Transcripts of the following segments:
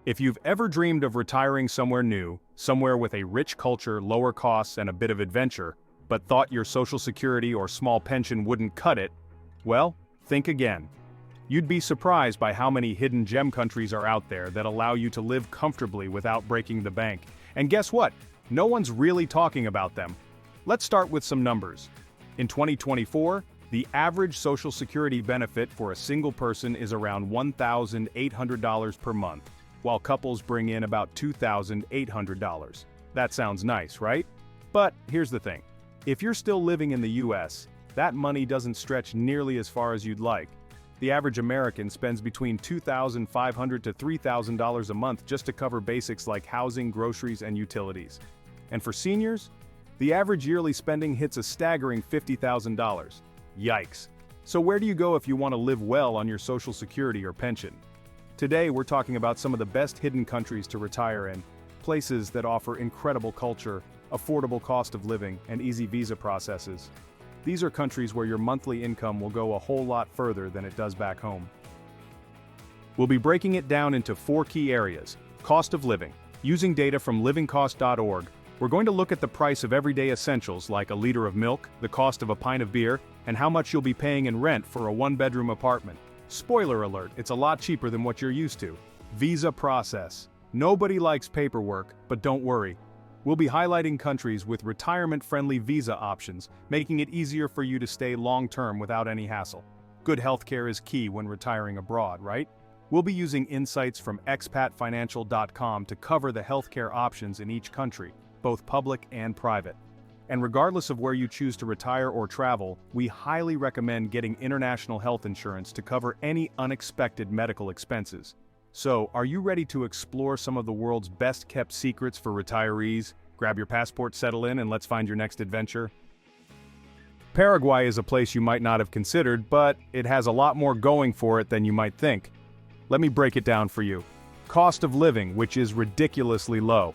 If you've ever dreamed of retiring somewhere new, somewhere with a rich culture, lower costs, and a bit of adventure, but thought your social security or small pension wouldn't cut it, well, think again. You'd be surprised by how many hidden gem countries are out there that allow you to live comfortably without breaking the bank. And guess what? No one's really talking about them. Let's start with some numbers. In 2024, the average Social Security benefit for a single person is around $1,800 per month, while couples bring in about $2,800. That sounds nice, right? But here's the thing. If you're still living in the US, that money doesn't stretch nearly as far as you'd like. The average American spends between $2,500 to $3,000 a month just to cover basics like housing, groceries, and utilities. And for seniors, the average yearly spending hits a staggering $50,000. Yikes. So where do you go if you want to live well on your Social Security or pension? Today we're talking about some of the best hidden countries to retire in, places that offer incredible culture, affordable cost of living, and easy visa processes. These are countries where your monthly income will go a whole lot further than it does back home. We'll be breaking it down into 4 key areas. Cost of living. Using data from livingcost.org, we're going to look at the price of everyday essentials like a liter of milk, the cost of a pint of beer, and how much you'll be paying in rent for a 1-bedroom apartment. Spoiler alert, it's a lot cheaper than what you're used to. Visa process. Nobody likes paperwork, but don't worry. We'll be highlighting countries with retirement-friendly visa options, making it easier for you to stay long-term without any hassle. Good healthcare is key when retiring abroad, right? We'll be using insights from expatfinancial.com to cover the healthcare options in each country, both public and private. And regardless of where you choose to retire or travel, we highly recommend getting international health insurance to cover any unexpected medical expenses. So, are you ready to explore some of the world's best-kept secrets for retirees? Grab your passport, settle in, and let's find your next adventure. Paraguay is a place you might not have considered, but it has a lot more going for it than you might think. Let me break it down for you. Cost of living, which is ridiculously low.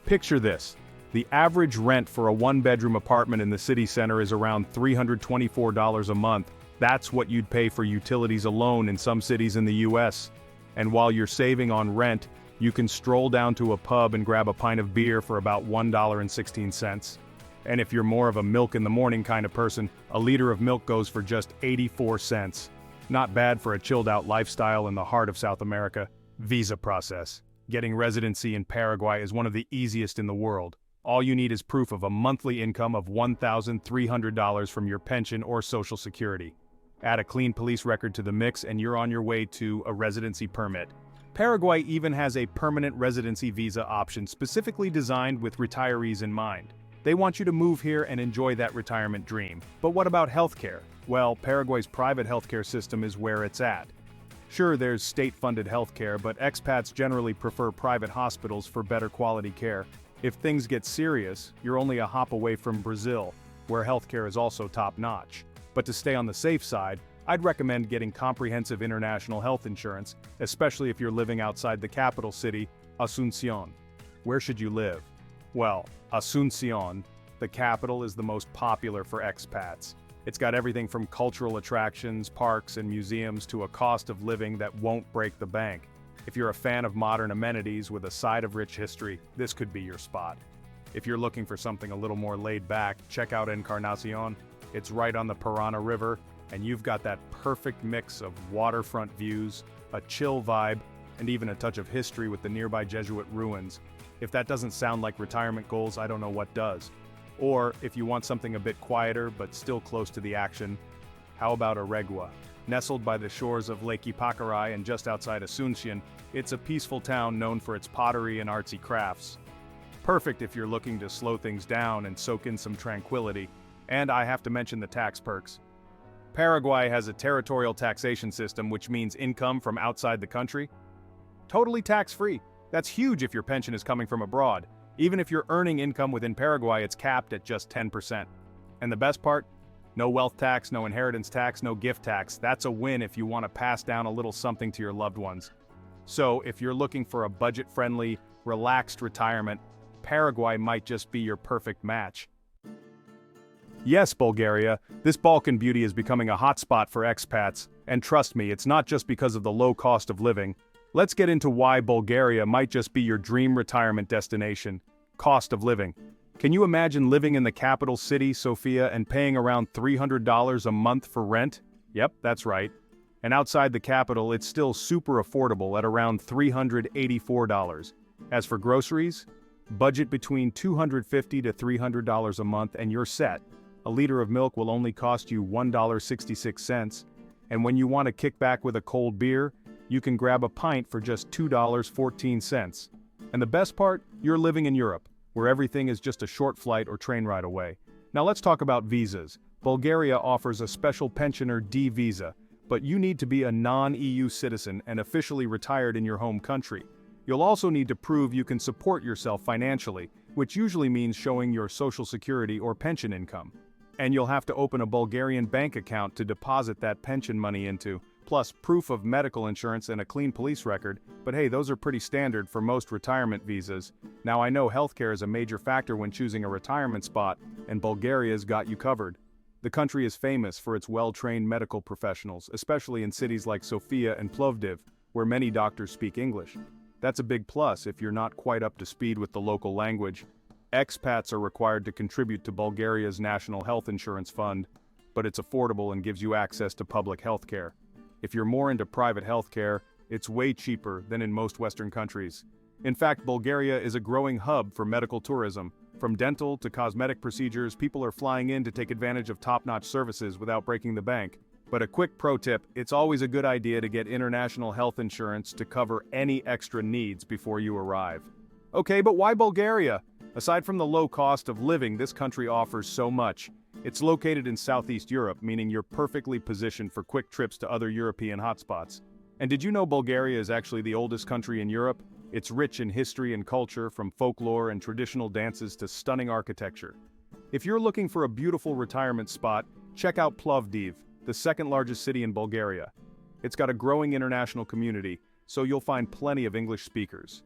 Picture this. The average rent for a 1-bedroom apartment in the city center is around $324 a month. That's what you'd pay for utilities alone in some cities in the US. And while you're saving on rent, you can stroll down to a pub and grab a pint of beer for about $1.16. And if you're more of a milk in the morning kind of person, a liter of milk goes for just 84 cents. Not bad for a chilled-out lifestyle in the heart of South America. Visa process. Getting residency in Paraguay is one of the easiest in the world. All you need is proof of a monthly income of $1,300 from your pension or Social Security. Add a clean police record to the mix and you're on your way to a residency permit. Paraguay even has a permanent residency visa option specifically designed with retirees in mind. They want you to move here and enjoy that retirement dream. But what about healthcare? Well, Paraguay's private healthcare system is where it's at. Sure, there's state-funded healthcare, but expats generally prefer private hospitals for better quality care. If things get serious, you're only a hop away from Brazil, where healthcare is also top-notch. But to stay on the safe side, I'd recommend getting comprehensive international health insurance, especially if you're living outside the capital city, Asunción. Where should you live? Well, Asunción, the capital, is the most popular for expats. It's got everything from cultural attractions, parks, and museums to a cost of living that won't break the bank. If you're a fan of modern amenities with a side of rich history, this could be your spot. If you're looking for something a little more laid back, check out Encarnacion. It's right on the Parana River, and you've got that perfect mix of waterfront views, a chill vibe, and even a touch of history with the nearby Jesuit ruins. If that doesn't sound like retirement goals, I don't know what does. Or, if you want something a bit quieter but still close to the action, how about Aregua? Nestled by the shores of Lake Ypacaraí and just outside Asunción, it's a peaceful town known for its pottery and artsy crafts. Perfect if you're looking to slow things down and soak in some tranquility. And I have to mention the tax perks. Paraguay has a territorial taxation system, which means income from outside the country totally tax-free. That's huge if your pension is coming from abroad. Even if you're earning income within Paraguay, it's capped at just 10%. And the best part? No wealth tax, no inheritance tax, no gift tax. That's a win if you want to pass down a little something to your loved ones. So, if you're looking for a budget-friendly, relaxed retirement, Paraguay might just be your perfect match. Yes, Bulgaria, this Balkan beauty is becoming a hotspot for expats, and trust me, it's not just because of the low cost of living. Let's get into why Bulgaria might just be your dream retirement destination. Cost of living. Can you imagine living in the capital city, Sofia, and paying around $300 a month for rent? Yep, that's right. And outside the capital, it's still super affordable at around $384. As for groceries, budget between $250 to $300 a month and you're set. A liter of milk will only cost you $1.66, and when you want to kick back with a cold beer, you can grab a pint for just $2.14. And the best part, you're living in Europe, where everything is just a short flight or train ride away. Now let's talk about visas. Bulgaria offers a special pensioner D visa, but you need to be a non-EU citizen and officially retired in your home country. You'll also need to prove you can support yourself financially, which usually means showing your social security or pension income. And you'll have to open a Bulgarian bank account to deposit that pension money into, plus proof of medical insurance and a clean police record, but hey, those are pretty standard for most retirement visas. Now I know healthcare is a major factor when choosing a retirement spot, and Bulgaria's got you covered. The country is famous for its well-trained medical professionals, especially in cities like Sofia and Plovdiv, where many doctors speak English. That's a big plus if you're not quite up to speed with the local language. Expats are required to contribute to Bulgaria's national health insurance fund, but it's affordable and gives you access to public health care. If you're more into private health care, it's way cheaper than in most Western countries. In fact, Bulgaria is a growing hub for medical tourism. From dental to cosmetic procedures, people are flying in to take advantage of top-notch services without breaking the bank. But a quick pro tip, it's always a good idea to get international health insurance to cover any extra needs before you arrive. Okay, but why Bulgaria? Aside from the low cost of living, this country offers so much. It's located in Southeast Europe, meaning you're perfectly positioned for quick trips to other European hotspots. And did you know Bulgaria is actually the oldest country in Europe? It's rich in history and culture, from folklore and traditional dances to stunning architecture. If you're looking for a beautiful retirement spot, check out Plovdiv, the second largest city in Bulgaria. It's got a growing international community, so you'll find plenty of English speakers.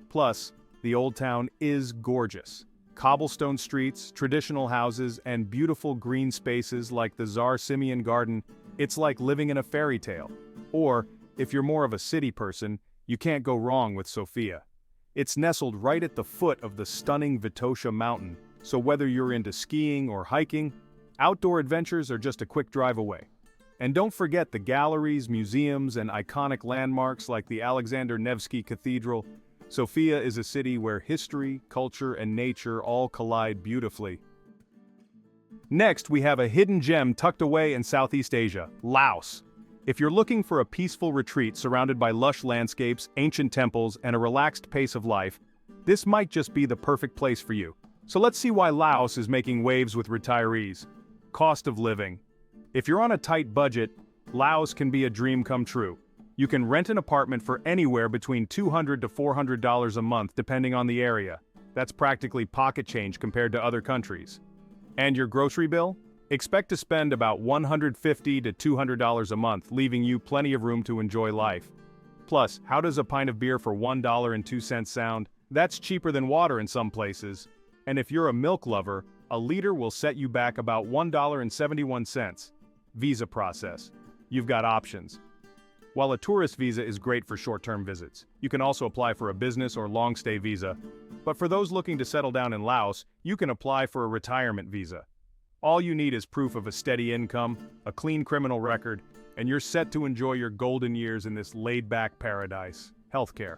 Plus, the old town is gorgeous. Cobblestone streets, traditional houses, and beautiful green spaces like the Tsar Simeon Garden. It's like living in a fairy tale. Or, if you're more of a city person, you can't go wrong with Sofia. It's nestled right at the foot of the stunning Vitosha mountain, so whether you're into skiing or hiking, outdoor adventures are just a quick drive away. And don't forget the galleries, museums, and iconic landmarks like the Alexander Nevsky Cathedral. Sofia is a city where history, culture, and nature all collide beautifully. Next, we have a hidden gem tucked away in Southeast Asia, Laos. If you're looking for a peaceful retreat surrounded by lush landscapes, ancient temples, and a relaxed pace of life, this might just be the perfect place for you. So let's see why Laos is making waves with retirees. Cost of living. If you're on a tight budget, Laos can be a dream come true. You can rent an apartment for anywhere between $200 to $400 a month depending on the area. That's practically pocket change compared to other countries. And your grocery bill? Expect to spend about $150 to $200 a month, leaving you plenty of room to enjoy life. Plus, how does a pint of beer for $1.02 sound? That's cheaper than water in some places. And if you're a milk lover, a liter will set you back about $1.71. Visa process. You've got options. While a tourist visa is great for short-term visits, you can also apply for a business or long-stay visa. But for those looking to settle down in Laos, you can apply for a retirement visa. All you need is proof of a steady income, a clean criminal record, and you're set to enjoy your golden years in this laid-back paradise. Healthcare.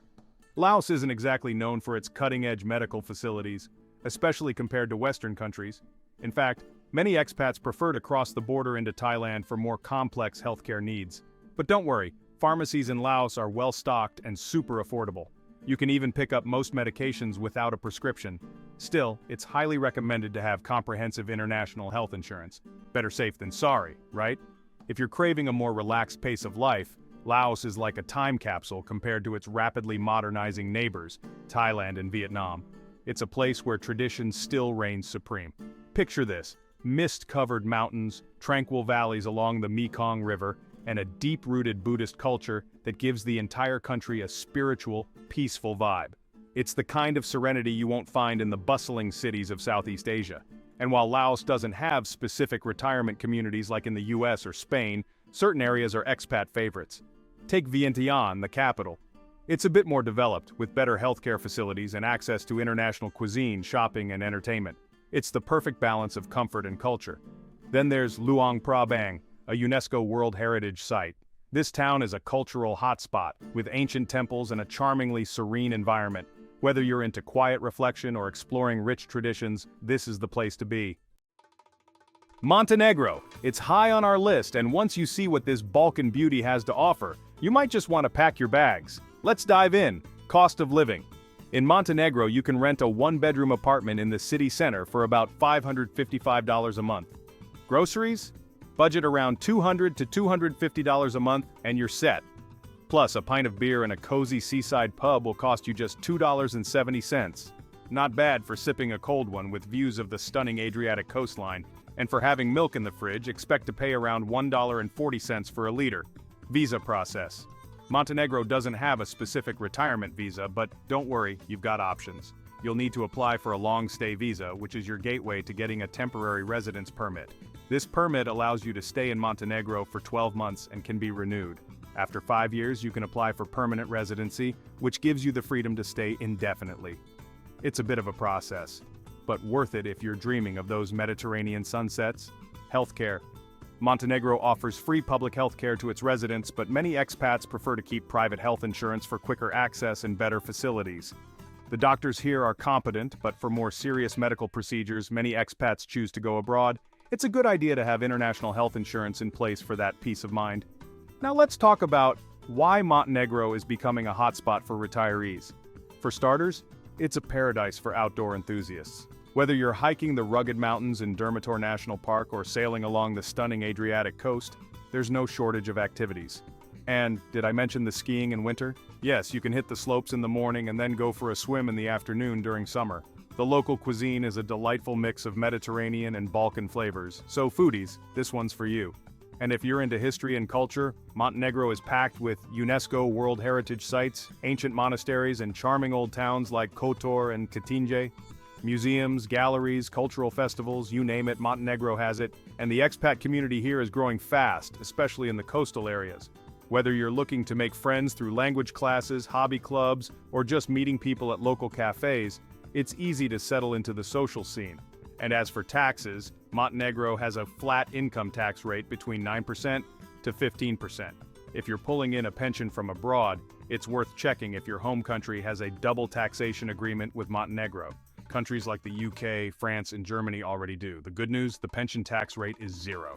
Laos isn't exactly known for its cutting-edge medical facilities, especially compared to Western countries. In fact, many expats prefer to cross the border into Thailand for more complex healthcare needs. But don't worry, pharmacies in Laos are well-stocked and super affordable. You can even pick up most medications without a prescription. Still, it's highly recommended to have comprehensive international health insurance. Better safe than sorry, right? If you're craving a more relaxed pace of life, Laos is like a time capsule compared to its rapidly modernizing neighbors, Thailand and Vietnam. It's a place where tradition still reigns supreme. Picture this: mist-covered mountains, tranquil valleys along the Mekong River, and a deep-rooted Buddhist culture that gives the entire country a spiritual, peaceful vibe. It's the kind of serenity you won't find in the bustling cities of Southeast Asia. And while Laos doesn't have specific retirement communities like in the US or Spain, certain areas are expat favorites. Take Vientiane, the capital. It's a bit more developed, with better healthcare facilities and access to international cuisine, shopping, and entertainment. It's the perfect balance of comfort and culture. Then there's Luang Prabang, a UNESCO World Heritage Site. This town is a cultural hotspot, with ancient temples and a charmingly serene environment. Whether you're into quiet reflection or exploring rich traditions, this is the place to be. Montenegro. It's high on our list, and once you see what this Balkan beauty has to offer, you might just want to pack your bags. Let's dive in. Cost of living. In Montenegro, you can rent a one-bedroom apartment in the city center for about $555 a month. Groceries? Budget around $200 to $250 a month, and you're set. Plus, a pint of beer in a cozy seaside pub will cost you just $2.70. Not bad for sipping a cold one with views of the stunning Adriatic coastline, and for having milk in the fridge, expect to pay around $1.40 for a liter. Visa process. Montenegro doesn't have a specific retirement visa, but don't worry, you've got options. You'll need to apply for a long-stay visa, which is your gateway to getting a temporary residence permit. This permit allows you to stay in Montenegro for 12 months and can be renewed. After 5 years, you can apply for permanent residency, which gives you the freedom to stay indefinitely. It's a bit of a process, but worth it if you're dreaming of those Mediterranean sunsets. Healthcare. Montenegro offers free public health care to its residents, but many expats prefer to keep private health insurance for quicker access and better facilities. The doctors here are competent, but for more serious medical procedures, many expats choose to go abroad. It's a good idea to have international health insurance in place for that peace of mind. Now let's talk about why Montenegro is becoming a hotspot for retirees. For starters, it's a paradise for outdoor enthusiasts. Whether you're hiking the rugged mountains in Durmitor National Park or sailing along the stunning Adriatic coast, there's no shortage of activities. And did I mention the skiing in winter? Yes, you can hit the slopes in the morning and then go for a swim in the afternoon during summer. The local cuisine is a delightful mix of Mediterranean and Balkan flavors, so foodies, this one's for you. And if you're into history and culture, Montenegro is packed with UNESCO World Heritage Sites, ancient monasteries, and charming old towns like Kotor and Cetinje. Museums, galleries, cultural festivals, you name it, Montenegro has it, and the expat community here is growing fast, especially in the coastal areas. Whether you're looking to make friends through language classes, hobby clubs, or just meeting people at local cafes, it's easy to settle into the social scene. And as for taxes, Montenegro has a flat income tax rate between 9% to 15%. If you're pulling in a pension from abroad, it's worth checking if your home country has a double taxation agreement with Montenegro. Countries like the UK, France, and Germany already do. The good news, the pension tax rate is 0.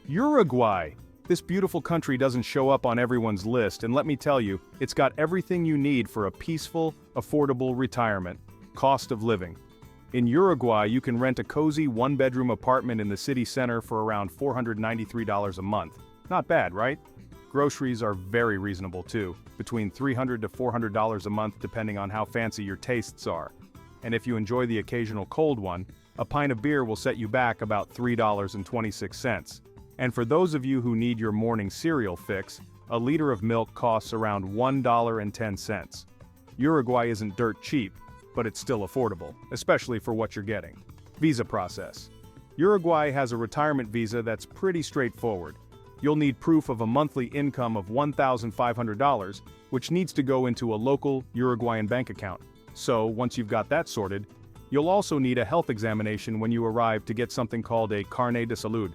Uruguay. This beautiful country doesn't show up on everyone's list, and let me tell you, it's got everything you need for a peaceful, affordable retirement. Cost of living. In Uruguay, you can rent a cozy one-bedroom apartment in the city center for around $493 a month. Not bad, right? Groceries are very reasonable too, between $300 to $400 a month depending on how fancy your tastes are. And if you enjoy the occasional cold one, a pint of beer will set you back about $3.26. And for those of you who need your morning cereal fix, a liter of milk costs around $1.10. Uruguay isn't dirt cheap, but it's still affordable, especially for what you're getting. Visa process. Uruguay has a retirement visa that's pretty straightforward. You'll need proof of a monthly income of $1,500, which needs to go into a local Uruguayan bank account. So, once you've got that sorted, you'll also need a health examination when you arrive to get something called a carnet de salud.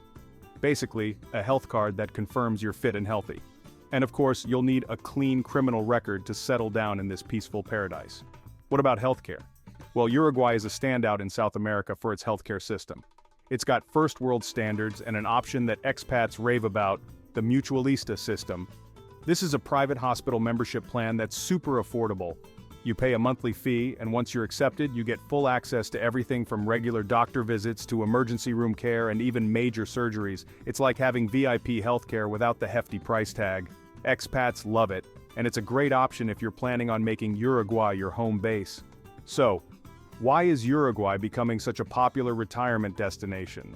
Basically, a health card that confirms you're fit and healthy. And of course, you'll need a clean criminal record to settle down in this peaceful paradise. What about healthcare? Well, Uruguay is a standout in South America for its healthcare system. It's got first world standards and an option that expats rave about, the Mutualista system. This is a private hospital membership plan that's super affordable. You pay a monthly fee, and once you're accepted, you get full access to everything from regular doctor visits to emergency room care and even major surgeries. It's like having VIP healthcare without the hefty price tag. Expats love it, and it's a great option if you're planning on making Uruguay your home base. So, why is Uruguay becoming such a popular retirement destination?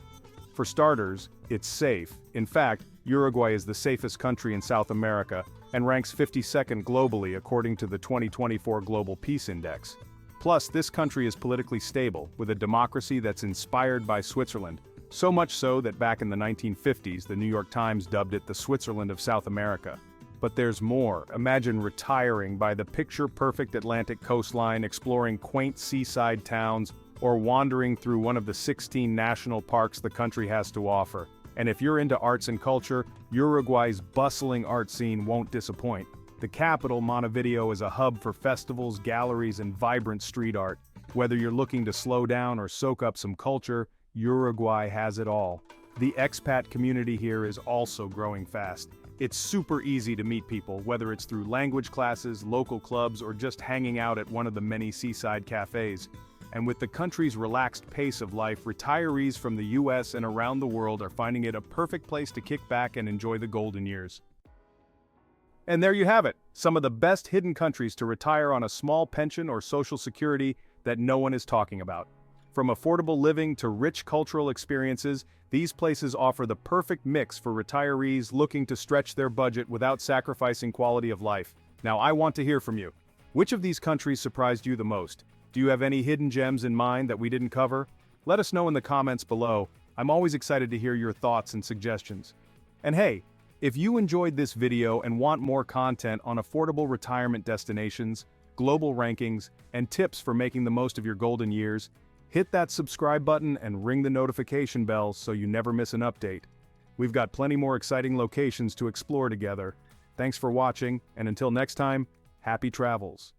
For starters, it's safe. In fact, Uruguay is the safest country in South America and ranks 52nd globally according to the 2024 Global Peace Index. Plus, this country is politically stable, with a democracy that's inspired by Switzerland, so much so that back in the 1950s, the New York Times dubbed it the Switzerland of South America. But there's more. Imagine retiring by the picture-perfect Atlantic coastline, exploring quaint seaside towns, or wandering through one of the 16 national parks the country has to offer. And if you're into arts and culture, Uruguay's bustling art scene won't disappoint. The capital, Montevideo, is a hub for festivals, galleries, and vibrant street art. Whether you're looking to slow down or soak up some culture, Uruguay has it all. The expat community here is also growing fast. It's super easy to meet people, whether it's through language classes, local clubs, or just hanging out at one of the many seaside cafes. And with the country's relaxed pace of life, retirees from the US and around the world are finding it a perfect place to kick back and enjoy the golden years. And there you have it, some of the best hidden countries to retire on a small pension or social security that no one is talking about. From affordable living to rich cultural experiences, these places offer the perfect mix for retirees looking to stretch their budget without sacrificing quality of life. Now, I want to hear from you. Which of these countries surprised you the most? Do you have any hidden gems in mind that we didn't cover? Let us know in the comments below. I'm always excited to hear your thoughts and suggestions. And hey, if you enjoyed this video and want more content on affordable retirement destinations, global rankings, and tips for making the most of your golden years, hit that subscribe button and ring the notification bell so you never miss an update. We've got plenty more exciting locations to explore together. Thanks for watching, and until next time, happy travels.